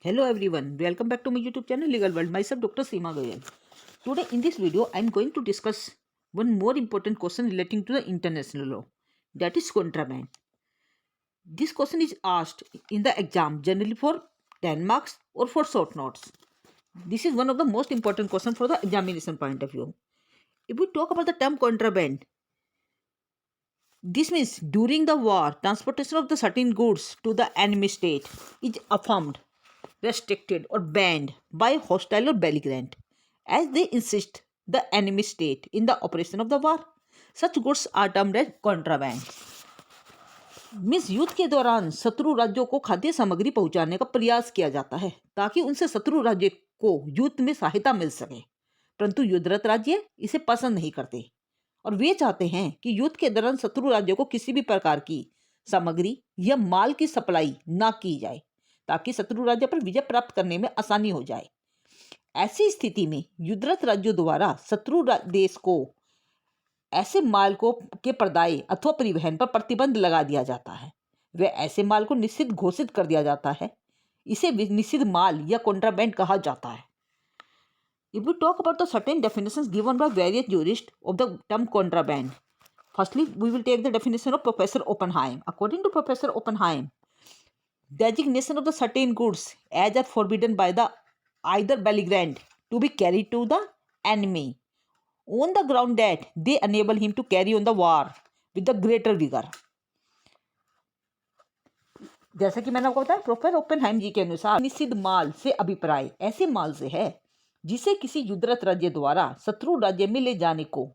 Hello everyone, welcome back to my YouTube channel Legal World. Myself Dr. Seema Goyal. Today in this video I am going to discuss one more important question relating to the international law, that is contraband. This question is asked in the exam generally for 10 marks or for short notes. This is one of the most important questions for the examination point of view. If we talk about the term contraband, this means during the war, transportation of the certain goods to the enemy state is affirmed, restricted or banned by hostile or belligerent, as they insist the enemy state in the operation of the war. Such goods are termed as contraband. Means युद्ध के दौरान शत्रु राज्यों को खाद्य सामग्री पहुंचाने का प्रयास किया जाता है ताकि उनसे शत्रु राज्य को युद्ध में सहायता मिल सके, परंतु युद्धरत राज्य इसे पसंद नहीं करते और वे चाहते हैं कि युद्ध के दौरान शत्रु राज्यों को किसी भी प्रकार की सामग्री या माल की सप्लाई ना की जाए ताकि शत्रु राज्य पर विजय प्राप्त करने में आसानी हो जाए। ऐसी स्थिति में युद्धरत राज्यों द्वारा शत्रु देश को ऐसे माल को के प्रदाय अथवा परिवहन पर प्रतिबंध लगा दिया जाता है। वे ऐसे माल को निषिद्ध घोषित कर दिया जाता है। इसे निषिद्ध माल या कॉन्ट्राबैंड कहा जाता है। If we talk about the certain definitions given by various jurists of the term contraband, firstly we will take the definition of Professor Oppenheim. According to Professor Oppenheim, designation of the certain goods as are forbidden by the either belligerent to be carried to the enemy on the ground that they enable him to carry on the war with the greater vigor. जैसा कि मैंने आपको बताया, professor Oppenheim जी के अनुसार निषिद्ध माल से अभिप्राय ऐसे माल से है जिसे किसी युद्धरत राज्य द्वारा शत्रु राज्य में ले जाने को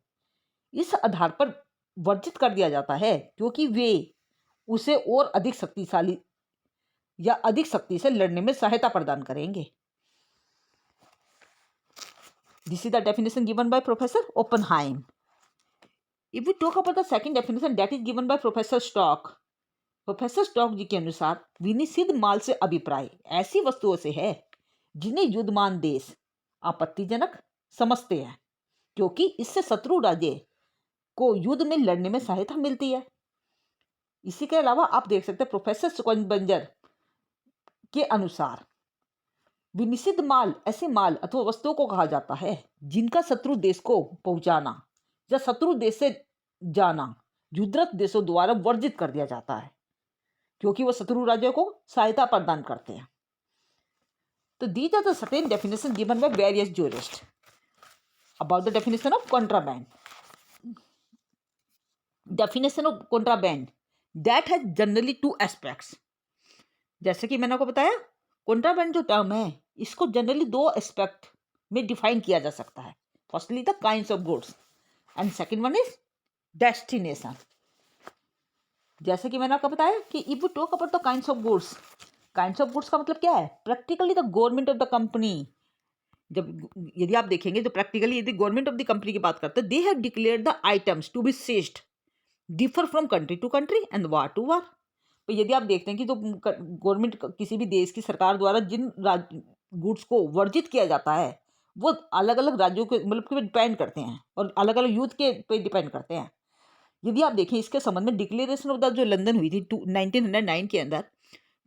इस आधार पर वर्जित कर दिया जाता है क्योंकि वे उसे और अधिक शक्तिशाली या अधिक शक्ति से लड़ने में सहायता प्रदान करेंगे। This is the definition given by Professor Oppenheim. If we talk about the second definition, that is given by Professor Stock. Professor stock ji के अनुसार विनिषिद्ध माल से अभिप्राय ऐसी वस्तुओं से है जिन्हें युद्धमान देश आपत्तिजनक समझते हैं क्योंकि इससे शत्रु राज्य को युद्ध में लड़ने में सहायता मिलती है। इसी के अलावा आप देख सकते हैं प्रोफेसर सुकंबंजर के अनुसार विनिषिद्ध माल ऐसे माल अथवा वस्तुओं को कहा जाता है जिनका शत्रु देश को पहुंचाना या शत्रु देश से जाना युद्धरत देशों द्वारा वर्जित कर दिया जाता है क्योंकि वह शत्रु राज्यों को सहायता प्रदान करते हैं। तो these are the certain definitions given by various jurists about the definition of contraband. Definition of contraband that has generally two aspects. जैसे कि मैंने आपको बताया, contraband जो टर्म है इसको जनरली दो एस्पेक्ट में डिफाइन किया जा सकता है। Firstly the kinds of goods and second one is destination. जैसे कि मैंने आपको बताया कि if we talk about the kinds of goods का मतलब क्या है? Practically the government of the company. जब यदि आप देखेंगे तो प्रैक्टिकली यदि गवर्नमेंट ऑफ द कंपनी की बात करते हैं, they have declared the items to be seized differ from country to country and war to war. तो यदि आप देखते हैं कि जो गवर्नमेंट किसी भी देश की सरकार द्वारा जिन गुड्स को वर्जित किया जाता है वो अलग अलग राज्यों के मतलब डिपेंड करते हैं और अलग अलग युद्ध के पे डिपेंड करते हैं। यदि आप देखें इसके संबंध में डिक्लेरेशन ऑफ द जो लंदन हुई थी 1909 के अंदर,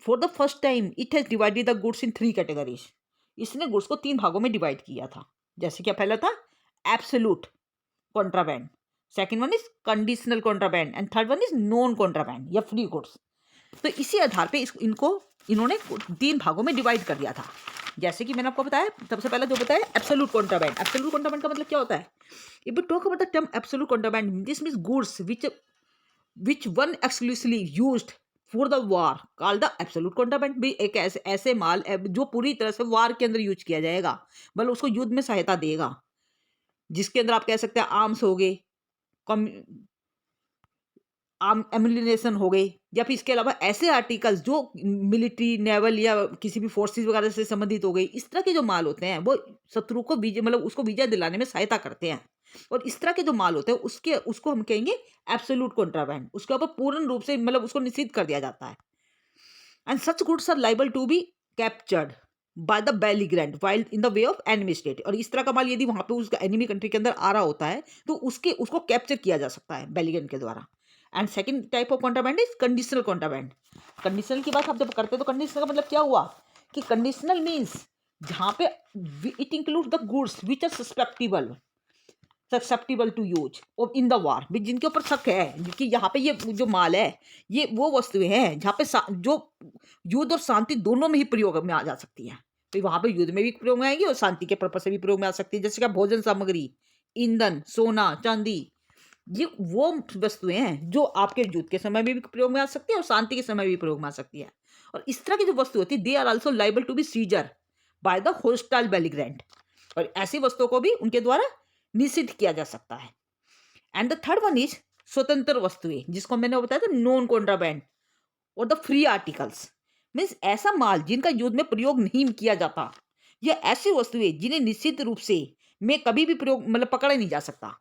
for the first time it has divided the goods in 3 categories. इसने गुड्स को 3 भागों में डिवाइड किया था। जैसे कि पहला था absolute contraband, second one is conditional contraband and third one is non contraband या फ्री गुड्स। तो इसी आधार पे इन्होंने 3 भागों में डिवाइड कर दिया था। जैसे कि मैंने आपको बताया, सबसे पहला जो बताया एब्सोल्यूट कॉन्ट्राबैंड। एब्सोल्यूट कॉन्ट्राबैंड का मतलब क्या होता है? If we talk about the term absolute contraband, this means goods which one exclusively used for the war called the absolute contraband। भी एक ऐसे माल जो पूरी तरह से वार के अंदर यूज किया जाएगा, मतलब उसको युद्ध में सहायता देगा, जिसके अंदर आप कह सकते हैं आर्म्स हो गए, एम्यूनिशन हो गई, या फिर इसके अलावा ऐसे आर्टिकल्स जो मिलिट्री नेवल या किसी भी फोर्सेस वगैरह से संबंधित हो गई। इस तरह के जो माल होते हैं वो शत्रु को विजय मतलब उसको विजय दिलाने में सहायता करते हैं और इस तरह के जो माल होते हैं उसको हम कहेंगे एब्सोल्यूट कॉन्ट्राबैंड। उसके ऊपर पूर्ण रूप से मतलब उसको निषिद्ध कर दिया जाता है। And such goods are liable to be captured by the belligerent while in the way of enemy state. और इस तरह का माल यदि वहां पे उसका एनिमी कंट्री के अंदर आ रहा होता है तो उसको कैप्चर किया जा सकता है बेलिग्रेंट के द्वारा। And second type of contraband is conditional contraband. Conditional की बात आप जब करते हैं तो कंडीशनल का मतलब क्या हुआ कि कंडीशनल मीन्स जहाँ पे it include the goods which are susceptible to use or in the war, जिनके ऊपर शक है कि यहाँ पे ये जो माल है ये वो वस्तुएं हैं जहाँ पे जो युद्ध और शांति दोनों में ही प्रयोग में आ जा सकती है। तो वहाँ पे युद्ध में भी प्रयोग में आएगी और शांति के पर्पज से भी प्रयोग में आ सकती है। जैसे कि भोजन सामग्री, ईंधन, सोना, चांदी, ये वो वस्तुएं हैं जो आपके युद्ध के समय में भी प्रयोग में आ सकती है और शांति के समय भी प्रयोग में आ सकती है। और इस तरह की जो वस्तु होती है they are also liable to be seizure by the hostile belligerent, और ऐसी वस्तुओं को भी उनके द्वारा निषिद्ध किया जा सकता है। And the third one is स्वतंत्र वस्तुएं, जिसको मैंने बताया था नॉन कॉन्ट्राबैंड और द फ्री आर्टिकल्स, मीन्स ऐसा माल जिनका युद्ध में प्रयोग नहीं किया जाता, या ऐसी वस्तुएं जिन्हें निश्चित रूप से में कभी भी प्रयोग मतलब पकड़ा नहीं जा सकता।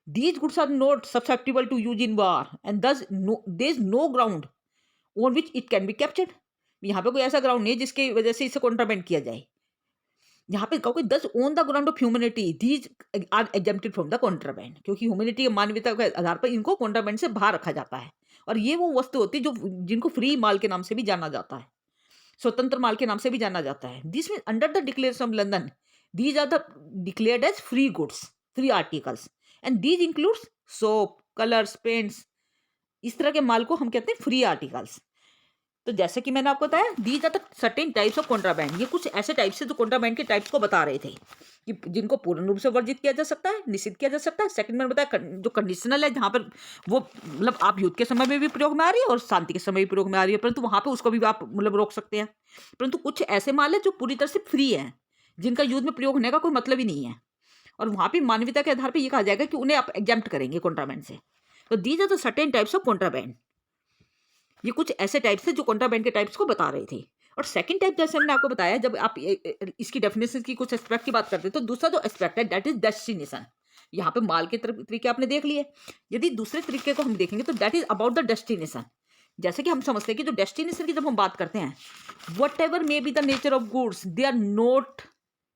These goods are not susceptible to use in war and thus there is no ground on which it can be captured। यहाँ पे कोई ऐसा ग्राउंड नहीं है जिसकी वजह से इसे कॉन्ट्राबैंड किया जाए। यहाँ पे कहो कि दस on the ground of humanity these are exempted from the contraband, क्योंकि ह्यूमैनिटी मानवता के आधार पर इनको कॉन्ट्राबैंड से बाहर रखा जाता है। और ये वो वस्तु होती है जो जिनको फ्री माल के नाम से भी जाना जाता है, स्वतंत्र माल के नाम से भी जाना जाता है। This mean under the declaration of London these are the declared as free goods, free articles, and these includes soap, colours, paints, इस तरह के माल को हम कहते हैं फ्री आर्टिकल्स। तो जैसे कि मैंने आपको बताया these are the certain types of contraband, ये कुछ ऐसे टाइप्स से जो कॉन्ट्राबैंड के टाइप्स को बता रहे थे कि जिनको पूर्ण रूप से वर्जित किया जा सकता है, निषिद्ध किया जा सकता है। सेकंड मैंने बताया जो कंडीशनल है, जहाँ पर वो मतलब आप युद्ध के समय में भी प्रयोग में आ रही है और शांति के समय भी प्रयोग में आ रही है, परंतु वहाँ पे उसको भी आप मतलब रोक सकते हैं। परंतु कुछ ऐसे माल है जो पूरी तरह से फ्री है, जिनका युद्ध में प्रयोग होने का कोई मतलब ही नहीं है, और वहाँ पे मानवता के आधार पर यह कहा जाएगा कि उन्हें आप एग्जेम्प्ट करेंगे कॉन्ट्राबैंड से। तो these are the certain types of contraband, ये कुछ ऐसे टाइप्स थे जो कॉन्ट्राबैंड के टाइप्स को बता रहे थे। और सेकंड टाइप जैसे मैंने आपको बताया, जब आप इसकी डेफिनेशन की कुछ एस्पेक्ट की बात करते हैं, तो दूसरा जो एस्पेक्ट है दैट इज डेस्टिनेशन। यहाँ पे माल के तरीके आपने देख लिए, यदि दूसरे तरीके को हम देखेंगे तो that is about the destination. जैसे कि हम समझते हैं कि जो डेस्टिनेशन की जब हम बात करते हैं, whatever may be the nature of goods they are not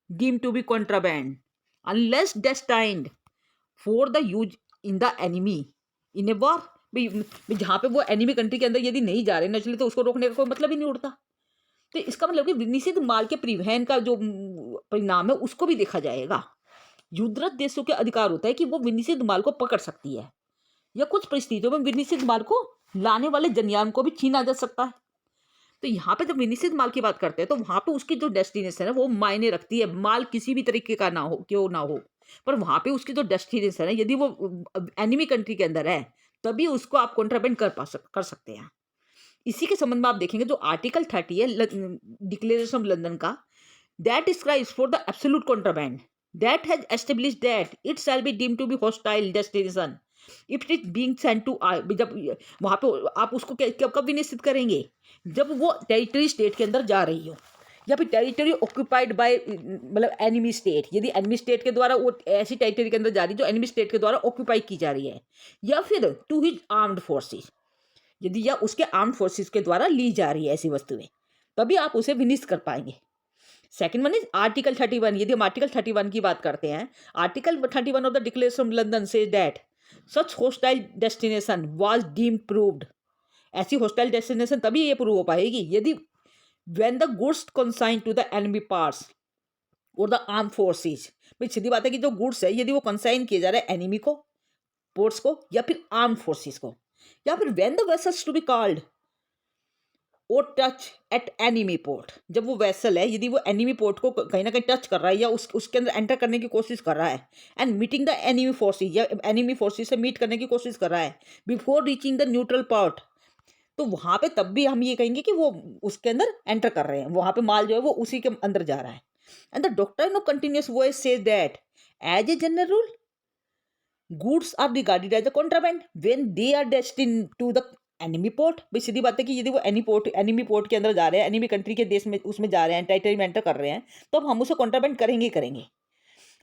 deemed to be contraband unless destined for the use in the enemy in a war. भाई जहाँ पे वो एनिमी कंट्री के अंदर यदि नहीं जा रहे नेचुरली, तो उसको रोकने का कोई मतलब ही नहीं उड़ता। तो इसका मतलब कि निषिद्ध माल के परिवहन का जो परिणाम है उसको भी देखा जाएगा। युद्धरत देशों के अधिकार होता है कि वो विनिषिद्ध माल को पकड़ सकती है, या कुछ परिस्थितियों में विनिषिद्ध माल को लाने वाले जनयान को भी छीना जा सकता है। तो यहाँ पे जब विनिषिद्ध माल की बात करते हैं तो वहाँ पे उसकी जो डेस्टिनेशन है वो मायने रखती है। माल किसी भी तरीके का ना हो, क्यों ना हो, पर वहाँ पे उसकी जो डेस्टिनेशन है यदि वो एनिमी कंट्री के अंदर है, तभी उसको आप कॉन्ट्राबैंड कर सकते हैं। इसी के संबंध में आप देखेंगे जो आर्टिकल 30 है डिक्लेरेशन ऑफ लंदन का, that describes for the absolute contraband that has established that it shall be deemed to be hostile destination if it is being sent to. जब वहाँ पे आप उसको कब विनिश्चित करेंगे, जब वो टेरिटरी स्टेट के अंदर जा रही हो, या फिर टेरिटरी ऑक्यूपाइड बाय मतलब एनिमी स्टेट, यदि एनिमी स्टेट के द्वारा वो ऐसी टेरिटरी के अंदर जा रही है जो एनिमी स्टेट के द्वारा ऑक्यूपाई की जा रही है, या फिर टू हिज आर्म्ड फोर्सेस, यदि या उसके आर्म्ड फोर्सेस के द्वारा ली जा रही है ऐसी वस्तुएं, तभी आप उसे विनिश्चित कर पाएंगे। Second one is article 31। यदि हम आर्टिकल 31 की बात करते हैं, article 31 of the declaration of London says that such hostile destination was deemed proved. ऐसी होस्टाइल डेस्टिनेशन तभी ये प्रूव हो पाएगी यदि when the goods consigned to the enemy parts or the armed forces। भाई सीधी बात है कि जो गुड्स है यदि वो कंसाइन किए जा रहे हैं एनिमी को, पोर्ट्स को, या फिर आर्म फोर्सेस को, या फिर when the vessels to be called or touch at enemy port, जब वो वेसल है यदि वो एनिमी पोर्ट को कहीं ना कहीं टच कर रहा है या उसके अंदर एंटर करने की कोशिश कर रहा है, and meeting the enemy forces या एनिमी फोर्सेस से मीट करने की कोशिश कर रहा है before reaching the neutral port, तो वहाँ पे तब भी हम ये कहेंगे कि वो उसके अंदर एंटर कर रहे हैं, वहाँ पे माल जो है वो उसी के अंदर जा रहा है। And the doctrine of continuous voyage says that as a general rule goods are regarded as a contraband when they are destined to the enemy port. भाई सीधी बात है कि यदि वो एनिमी पोर्ट के अंदर जा रहे हैं, एनिमी कंट्री के देश में उसमें जा रहे हैं, टेरिटरी में एंटर कर रहे हैं, तो हम उसे कॉन्ट्राबैंड करेंगे।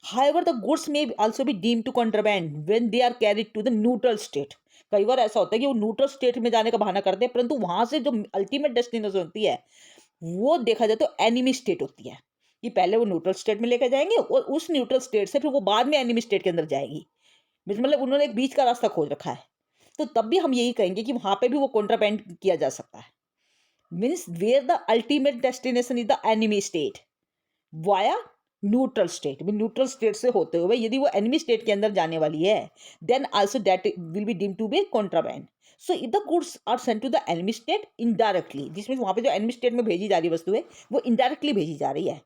However, the goods may also be deemed to contraband when they are carried to the neutral state। कई बार ऐसा होता है कि वो न्यूट्रल स्टेट में जाने का बहाना करते हैं, परंतु वहां से जो अल्टीमेट डेस्टिनेशन होती है वो देखा जाए तो एनिमी स्टेट होती है, कि पहले वो न्यूट्रल स्टेट में लेकर जाएंगे और उस न्यूट्रल स्टेट से फिर वो बाद में एनिमी स्टेट के अंदर जाएगी। मतलब उन्होंने एक बीच का रास्ता खोज रखा है, तो तब भी हम यही कहेंगे कि वहां पे भी वो कॉन्ट्राबैंड किया जा सकता है। Means where the ultimate destination is the enemy state via neutral state, neutral state से होते हुए यदि वो एनिमी स्टेट के अंदर जाने वाली है, then also that will be deemed to be contraband. So if the goods are sent to the enemy state indirectly, जिसमें वहां पे जो एनिमी स्टेट में भेजी जा रही वस्तु है वो इनडायरेक्टली भेजी जा रही है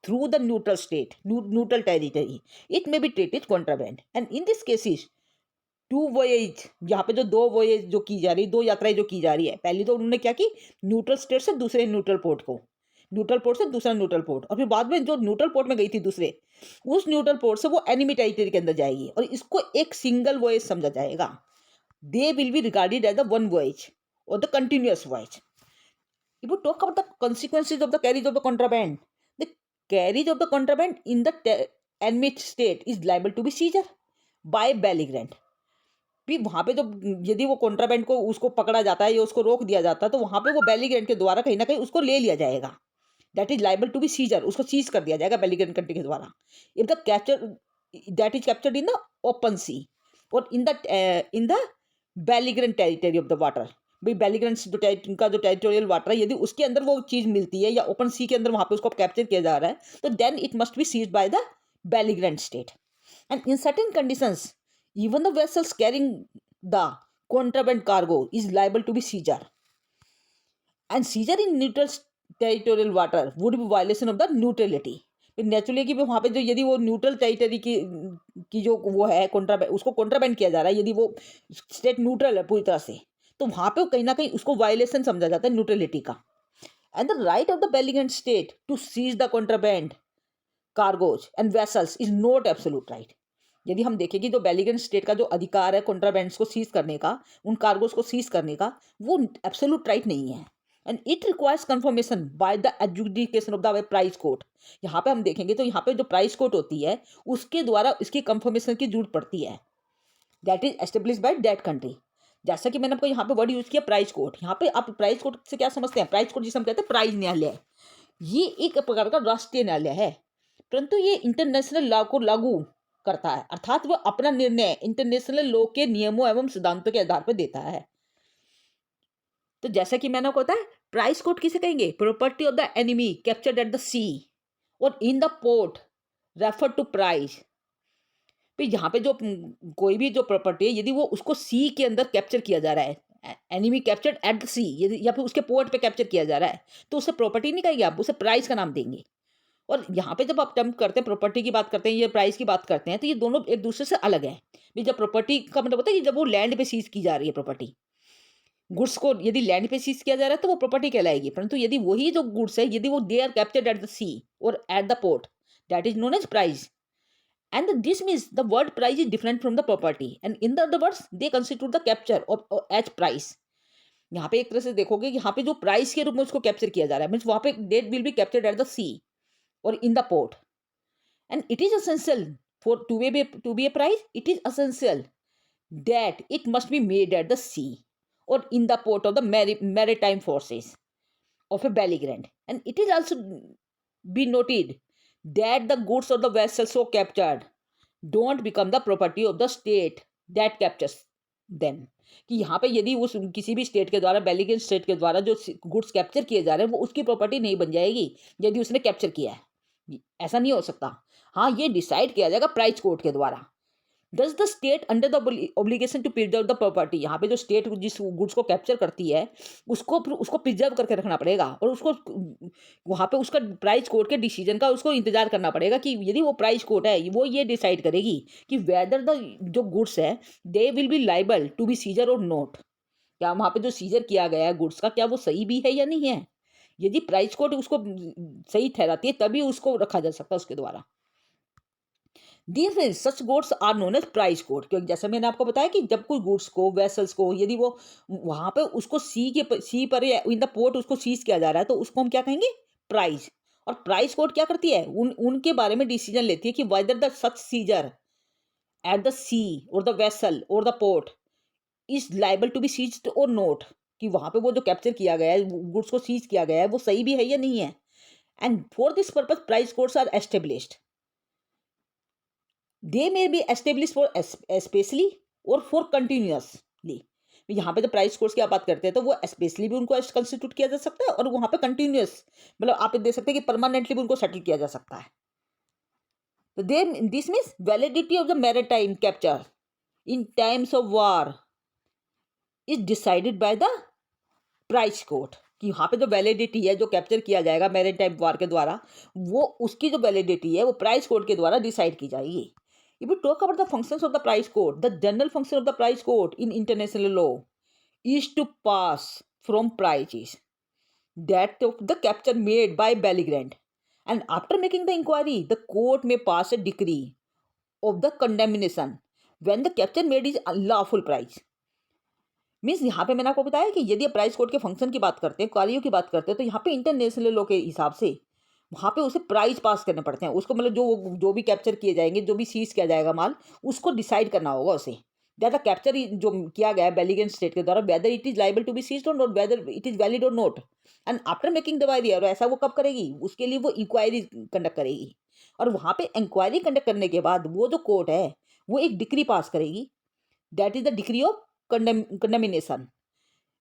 through the neutral state, neutral territory, it may be treated contraband. And in this cases to voyage, यहाँ पे जो दो वोएज जो की जा रही, दो यात्राएं जो की जा रही है, पहली तो उन्होंने क्या की, न्यूट्रल स्टेट से दूसरे न्यूट्रल पोर्ट को, न्यूट्रल पोर्ट से दूसरा न्यूट्रल पोर्ट, और फिर बाद में जो न्यूट्रल पोर्ट में गई थी दूसरे, उस न्यूट्रल पोर्ट से वो एनिमी टेरिटरी के अंदर जाएगी और इसको एक सिंगल वॉयज समझा जाएगा. They will be regarded as the one voyage or the continuous voyage. If we talk about the consequences of the carriage of the contraband, the carriage of the contraband in the enemy state is liable to be seizure by belligerent. भी वहां पे जो यदि वो contraband को उसको पकड़ा जाता है या उसको रोक दिया जाता है तो वहां पे वो बेलीग्रेंट के द्वारा कहीं ना कहीं उसको ले लिया जाएगा. That is liable to be seizure, उसको सीज कर दिया जाएगा बेलीग्रेंट कंट्री के द्वारा. If the capture that is captured in the open sea or in the belligerent territory of the water. भाई बेलीग्रेंट जो का जो टेरिटोरियल वाटर है, यदि उसके अंदर वो चीज मिलती है या ओपन सी के अंदर वहां पे उसको कैप्चर किया जा रहा है तो then it must be seized by the belligerent state. And in certain conditions even the vessels carrying the contraband cargo is liable to be seizure. And seizure in neutral territorial water would be violation of the neutrality. Naturally कि वहाँ पे जो यदि वो neutral territory की जो वो है कॉन्ट्राबैंड, उसको कॉन्ट्राबैंड किया जा रहा है, यदि वो स्टेट न्यूट्रल है पूरी तरह से, तो वहाँ पे कहीं ना कहीं उसको वायलेशन समझा जाता है न्यूट्रलिटी का. And the right of the belligerent state to seize the contraband cargoes and vessels is not absolute right. यदि हम देखें कि जो बेलिगेंट स्टेट का जो अधिकार है कॉन्ट्राबैंड्स को सीज करने का, उन कार्गोज को सीज करने का, वो एब्सोल्यूट राइट नहीं है. And it requires confirmation by the adjudication of the price court. यहाँ पे हम देखेंगे तो यहाँ पे जो प्राइस कोर्ट होती है उसके द्वारा इसकी कंफर्मेशन की जरूरत पड़ती है. That is establish by that country. जैसा कि मैंने आपको यहाँ पे वर्ड यूज किया प्राइस कोर्ट. यहाँ पे आप प्राइस कोर्ट से क्या समझते हैं? प्राइस कोर्ट जिसे हम कहते हैं प्राइस न्यायालय, ये एक प्रकार का राष्ट्रीय न्यायालय है, परंतु ये इंटरनेशनल लॉ को लागू करता है, अर्थात वह अपना निर्णय इंटरनेशनल लॉ के नियमों एवं सिद्धांतों के आधार पर देता है. तो जैसा कि मैंने आपको बताया, प्राइस कोर्ट किसे कहेंगे? Property of the enemy captured at the sea or in the port refer to prize. फिर यहाँ पे जो कोई भी जो प्रॉपर्टी है, यदि वो उसको सी के अंदर कैप्चर किया जा रहा है, एनिमी कैप्चर्ड एट द सी, यदि या फिर उसके पोर्ट पे कैप्चर किया जा रहा है, तो उसे प्रॉपर्टी नहीं कहेंगे, आप उसे प्राइस का नाम देंगे. और यहाँ पे जब आप टर्म करते हैं, प्रॉपर्टी की बात करते हैं या प्राइस की बात करते हैं, तो ये दोनों एक दूसरे से अलग है. भी जब प्रॉपर्टी का मतलब होता है कि जब वो लैंड पे सीज की जा रही है प्रॉपर्टी, गुड्स को यदि लैंड पे सीज किया जा रहा है तो वो प्रॉपर्टी कहलाएगी. परंतु यदि वही जो गुड्स है, यदि वो they are captured at the sea or at the port, that is known as prize. And this means the word price is different from the property, and in the other words they constitute the capture of as price. यहाँ पे एक तरह से देखोगे कि यहाँ पे जो प्राइस के रूप में उसको कैप्चर किया जा रहा है, मीन्स वहाँ पे that will be captured at the sea or in the port. And it is essential for to be a prize, it is essential that it must be made at the sea or in the port of the maritime forces of a belligerent. And it is also be noted that the goods of the vessel so captured don't become the property of the state that captures them. कि यहाँ पे यदि उस किसी भी state के द्वारा, बेलिगेंट state के द्वारा जो गुड्स कैप्चर किए जा रहे हैं वो उसकी प्रॉपर्टी नहीं बन जाएगी यदि उसने कैप्चर किया है. ऐसा नहीं हो सकता. हाँ, ये डिसाइड किया जाएगा प्राइस कोर्ट के द्वारा. Does the state under the obligation to preserve the property, यहाँ पे जो स्टेट जिस गुड्स को कैप्चर करती है उसको प्रिजर्व करके रखना पड़ेगा और उसको वहाँ पे उसका प्राइस कोर्ट के डिसीजन का उसको इंतजार करना पड़ेगा कि यदि वो प्राइस कोर्ट है वो ये डिसाइड करेगी कि वेदर द जो गुड्स है they will be liable to be seizure और नॉट. क्या वहाँ पे जो सीजर किया गया है गुड्स का, क्या वो सही भी है या नहीं है? यदि प्राइस कोर्ट उसको सही ठहराती है तभी उसको रखा जा सकता है उसके द्वारा. These means such goods are known as price quote. क्योंकि जैसे मैंने आपको बताया कि जब कोई गुड्स को, वेसल्स को, यदि वो वहां पे उसको सी पर इन द पोर्ट उसको सीज किया जा रहा है तो उसको हम क्या कहेंगे? प्राइस. और प्राइस कोर्ट क्या करती है? उनके बारे में डिसीजन लेती है कि whether the such seizure at the sea or the vessel or the port is liable to be seized or not. कि वहां पे वो जो कैप्चर किया गया है, गुड्स को सीज किया गया है, वो सही भी है या नहीं है. And for this purpose price courts are established. They may be established for especially or for continuously. यहाँ पे जब प्राइस कोड्स की आप बात करते हैं तो वो स्पेशली भी उनको कंस्टिट्यूट किया जा सकता है और वहाँ पे कंटिन्यूअस मतलब आप दे सकते हैं कि परमानेंटली भी उनको सेटल किया जा सकता है। तो then this means validity of the maritime capture in times of war is decided by the price code, कि यहाँ पे जो वैलिडिटी है जो कैप्चर किया जाएगा मैरीटाइम वॉर के द्वारा, वो उसकी जो वैलिडिटी है वो प्राइस कोड के द्वारा डिसाइड की जाएगी। If you talk about the functions of the price code, the general function of the price code in international law is to pass from prices that of the capture made by belligerent, and after making the inquiry the court may pass a decree of the condemnation when the capture made is unlawful price। Means यहाँ पे मैंने आपको बताया कि यदि आप price code के function की बात करते हैं, कार्यों की बात करते हैं, तो यहाँ पे इंटरनेशनल लॉ के हिसाब से वहाँ पे उसे प्राइस पास करने पड़ते हैं, उसको मतलब जो भी कैप्चर किए जाएंगे, जो भी सीज किया जाएगा माल, उसको डिसाइड करना होगा उसे दैट द कैप्चर जो किया गया है बेलिगेंट स्टेट के द्वारा, whether it is liable to be seized or not, whether it is valid or not. And after making the वायरी, और ऐसा वो कब करेगी, उसके लिए वो इंक्वायरी कंडक्ट करेगी, और वहाँ पे इंक्वायरी कंडक्ट करने के बाद वो जो कोर्ट है वो एक डिक्री पास करेगी, that is the decree of condemnation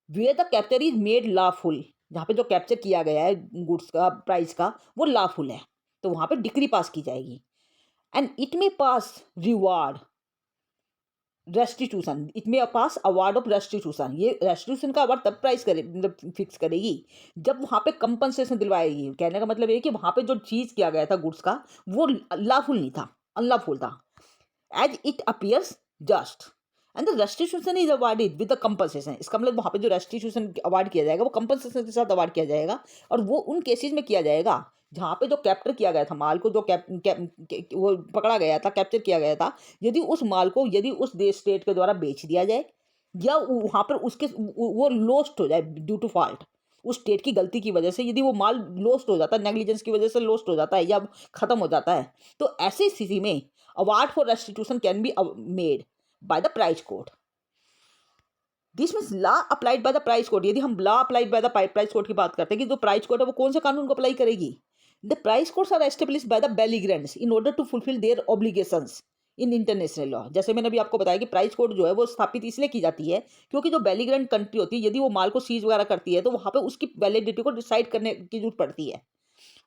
where the capture is made lawful, जहाँ पे जो कैप्चर किया गया है गुड्स का प्राइस का वो लॉफुल है, तो वहाँ पे डिक्री पास की जाएगी। एंड इट में पास रिवार्ड रेस्टिट्यूशन, इट में पास अवार्ड ऑफ रेस्टिट्यूशन, ये रेस्टिट्यूशन का अवार्ड तब प्राइस करे मतलब फिक्स करेगी जब वहाँ पे कंपनसेशन दिलवाएगी। कहने का मतलब ये कि वहाँ पे जो चीज़ किया गया था गुड्स का वो लॉफुल नहीं था, अनलॉफुल था, as it appears just, and the restitution is awarded with the compensation. इसका मतलब वहाँ पे जो रेस्टिट्यूशन अवार्ड किया जाएगा वो कंपनसेशन के साथ अवार्ड किया जाएगा, और वो उन केसेस में किया जाएगा जहाँ पे जो कैप्चर किया गया था माल को, जो वो पकड़ा गया था, कैप्चर किया गया था, यदि उस माल को यदि उस देश स्टेट के द्वारा बेच दिया जाए, या वहाँ पर उसके वो लॉस्ट हो जाए ड्यू टू फॉल्ट, उस स्टेट की गलती की वजह से यदि वो माल लॉस्ट हो जाता है, नेग्लिजेंस की वजह से लॉस्ट हो जाता है या खत्म हो जाता है, तो ऐसी स्थिति में award for restitution can be made by the price code. This means law applied by the price code. यदि हम law applied by the price code की बात करते हैं कि जो प्राइस कोड है वो कौन से कानून को अप्लाई करेगी, the prize courts are established by the belligerents in order to fulfil their obligations in international law. जैसे मैंने अभी आपको बताया कि प्राइस कोड जो है वो स्थापित इसलिए की जाती है क्योंकि जो बेलिग्रेंट कंट्री होती है यदि वो माल को सीज वगैरह करती है तो वहाँ पे उसकी वैलिडिटी को डिसाइड करने की जरूरत पड़ती है,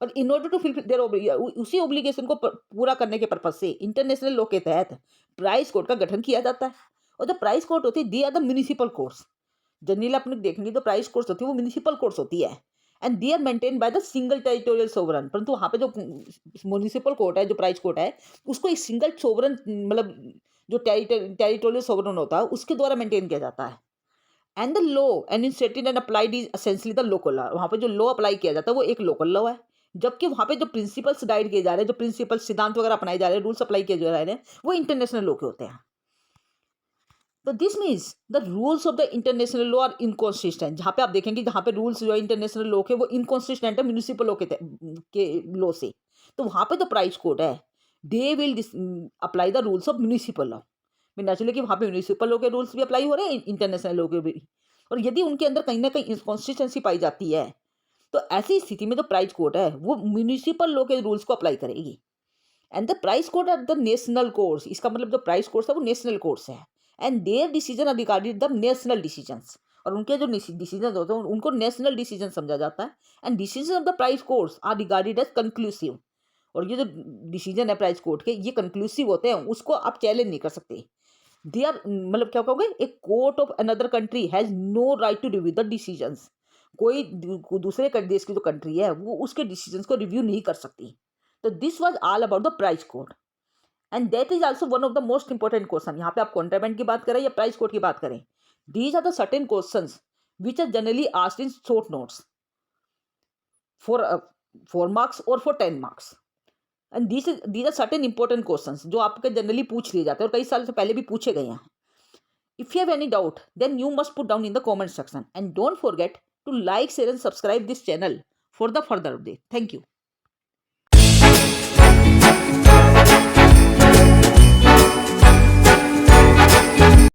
और in order to fulfil their उसी ऑब्लिगेशन को पूरा करने के पर्पज से इंटरनेशनल लॉ के तहत प्राइस कोड का गठन किया जाता है। और जो प्राइस कोड होती है they are the municipal courts, generally अपने देखेंगे तो प्राइस कोर्ट्स होती है वो म्यूनिसिपल कोर्ट्स होती है, and they are maintain by the single territorial sovereign. परंतु वहाँ पे जो म्यूनिसिपल कोर्ट है, जो प्राइस कोर्ट है, उसको एक सिंगल सोवरन मतलब जो टेरिटोरियल सोवरन होता है उसके द्वारा मेंटेन किया जाता है। And the law and instated and applied is essentially the local law. वहाँ पे जो लॉ अप्लाई किया जाता है वो एक लोकल लॉ है, जबकि वहाँ पे जो प्रिंसिपल्स गाइड किए जा रहे हैं, जो प्रिंसिपल सिद्धांत वगैरह अपनाए जा रहे हैं, रूल्स अप्लाई किए जा रहे हैं, वो इंटरनेशनल लॉ के होते हैं। तो this means the rules of the international law are inconsistent. जहाँ पे आप देखेंगे जहाँ पे रूल्स जो है इंटरनेशनल लॉ के वो इनकॉन्सिस्टेंट है म्यूनिसिपल लॉ के लॉ से, तो वहाँ पे जो प्राइस कोड है they will apply the rules of municipal law. Naturally कि वहाँ पे म्यूनिसिपल लॉ के रूल्स भी अप्लाई हो रहे हैं, इंटरनेशनल लॉ के भी, और यदि उनके अंदर कहीं ना कहीं इनकॉन्सिस्टेंसी पाई जाती है तो ऐसी स्थिति में जो प्राइस कोड है वो म्यूनिसिपल लॉ के रूल्स को अप्लाई करेगी। And the price code are the national courts. इसका मतलब जो प्राइस कोर्स है वो नेशनल कोर्स है, and their decision are regarded the national decisions, और उनके जो डिसीजन होते हैं उनको नेशनल डिसीजन समझा जाता है। And decision of the price courts are regarded as conclusive, और ये जो डिसीजन है प्राइस कोर्ट के ये कंक्लूसिव होते हैं, उसको आप चैलेंज नहीं कर सकते। दे आर मतलब क्या कहोगे, a court of another country has no right to review the decisions. कोई दूसरे देश की जो कंट्री है वो उसके डिसीजंस को रिव्यू नहीं कर सकती। तो this was all about the price code, and that is also one of the most important question. यहाँ पे आप कॉन्ट्राबैंड की बात करें या प्राइस कोड की बात करें, these are the certain questions which are generally asked in short notes for 4 marks or for 10 marks, and these are certain important questions जो आपके जनरली पूछ लिए जाते हैं और कई साल से पहले भी पूछे गए हैं। If you have any doubt then you must put down in the comment section, and don't forget to like, share and subscribe this channel for the further update. Thank you.